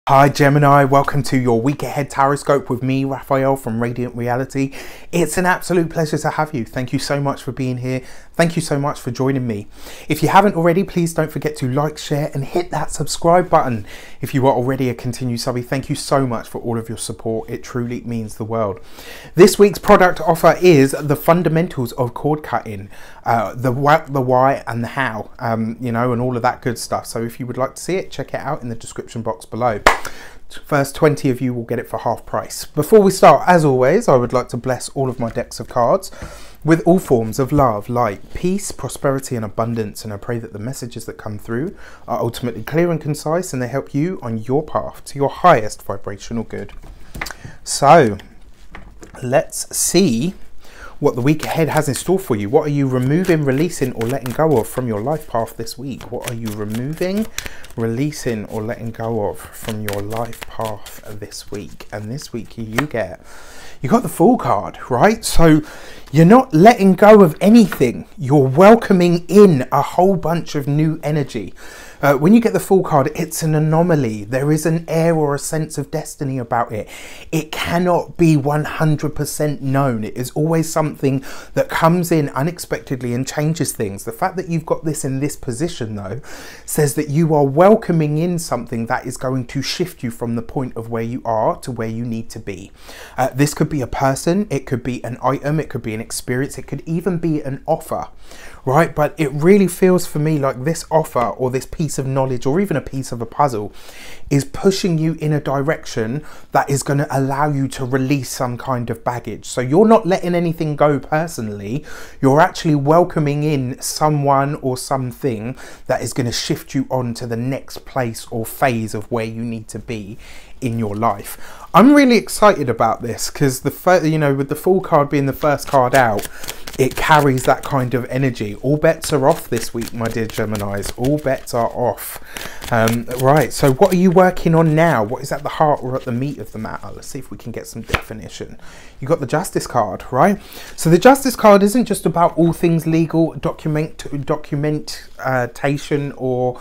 Hi Gemini, welcome to your week ahead taroscope with me, Raphael from Reydiant Reality. It's an absolute pleasure to have you. Thank you so much for being here. Thank you so much for joining me. If you haven't already, please don't forget to like, share and hit that subscribe button. If you are already a continued subby, thank you so much for all of your support. It truly means the world. This week's product offer is the fundamentals of cord cutting, the what, the why and the how, and all of that good stuff. So if you would like to see it, check it out in the description box below. First 20 of you will get it for half price. Before we start, as always, I would like to bless all of my decks of cards with all forms of love, light, peace, prosperity and abundance, and I pray that the messages that come through are ultimately clear and concise and they help you on your path to your highest vibrational good. So let's see what the week ahead has in store for you. What are you removing, releasing or letting go of from your life path this week? What are you removing, releasing or letting go of from your life path this week? And this week you got the Fool card, right? So you're not letting go of anything. You're welcoming in a whole bunch of new energy. When you get the Fool card, it's an anomaly. There is an air or a sense of destiny about it. It cannot be 100% known. It is always something that comes in unexpectedly and changes things. The fact that you've got this in this position, though, says that you are welcoming in something that is going to shift you from the point of where you are to where you need to be. This could be a person, it could be an item, it could be an experience, it could even be an offer, right? But it really feels for me like this offer or this piece of knowledge or even a piece of a puzzle is pushing you in a direction that is going to allow you to release some kind of baggage. So you're not letting anything go personally, you're actually welcoming in someone or something that is going to shift you on to the next place or phase of where you need to be in your life. I'm really excited about this because with the Fool card being the first card out, it carries that kind of energy. All bets are off this week, my dear Geminis. All bets are off. Right, so what are you working on now? What is at the heart or at the meat of the matter? Let's see if we can get some definition. You got the Justice card, right? So the Justice card isn't just about all things legal, documentation or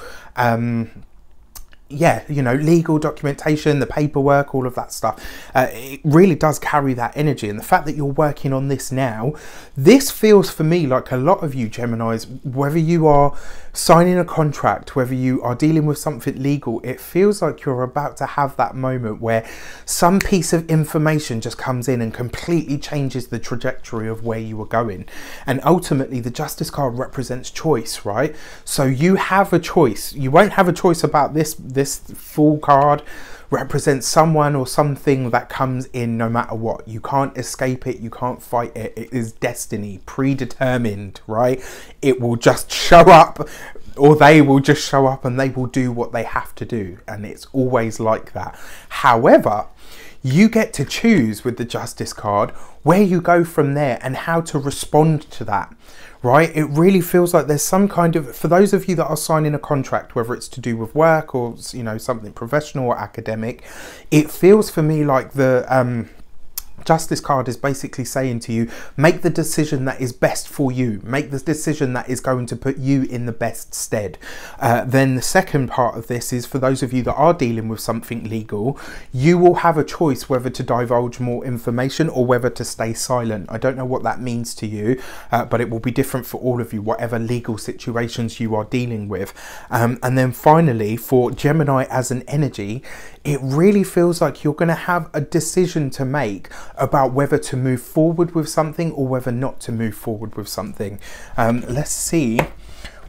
legal documentation, the paperwork, all of that stuff. It really does carry that energy, and the fact that you're working on this now, this feels for me like a lot of you Geminis, whether you are signing a contract, whether you are dealing with something legal, it feels like you're about to have that moment where some piece of information just comes in and completely changes the trajectory of where you are going. And ultimately the Justice card represents choice, right? So you have a choice. You won't have a choice about this Fool card represents someone or something that comes in no matter what. You can't escape it, you can't fight it. It is destiny, predetermined, right? It will just show up, or they will just show up and they will do what they have to do, and it's always like that. However, you get to choose with the Justice card where you go from there and how to respond to that, right? It really feels like there's some kind of, for those of you that are signing a contract, whether it's to do with work or, something professional or academic, it feels for me like the Justice card is basically saying to you, make the decision that is best for you, make the decision that is going to put you in the best stead. Then the second part of this is for those of you that are dealing with something legal, you will have a choice whether to divulge more information or whether to stay silent. I don't know what that means to you, but it will be different for all of you, whatever legal situations you are dealing with. And then finally, for Gemini as an energy, it really feels like you're going to have a decision to make about whether to move forward with something or whether not to move forward with something. Let's see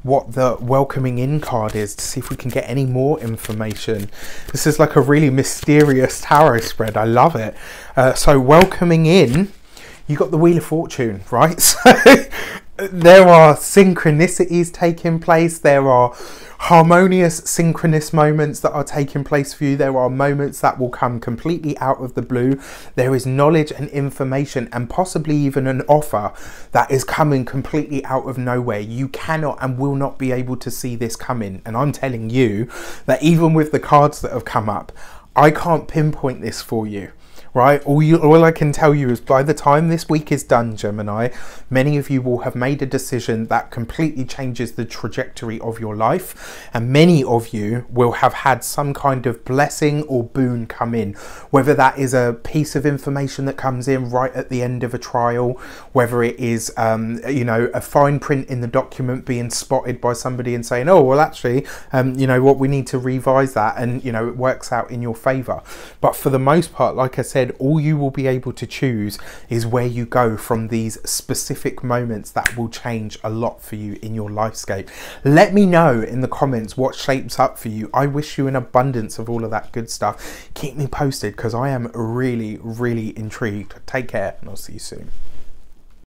what the welcoming in card is to see if we can get any more information. This is like a really mysterious tarot spread. I love it. So welcoming in, you got the Wheel of Fortune, right? So there are synchronicities taking place. There are harmonious, synchronous moments that are taking place for you. There are moments that will come completely out of the blue. There is knowledge and information and possibly even an offer that is coming completely out of nowhere. You cannot and will not be able to see this coming. And I'm telling you that even with the cards that have come up, I can't pinpoint this for you. right? All I can tell you is by the time this week is done, Gemini, many of you will have made a decision that completely changes the trajectory of your life, and many of you will have had some kind of blessing or boon come in, whether that is a piece of information that comes in right at the end of a trial, whether it is you know, a fine print in the document being spotted by somebody and saying, oh well, actually you know what, we need to revise that, and you know, it works out in your favor. But for the most part, like I said, all you will be able to choose is where you go from these specific moments that will change a lot for you in your lifescape. Let me know in the comments what shapes up for you. I wish you an abundance of all of that good stuff. Keep me posted because I am really intrigued. Take care and I'll see you soon.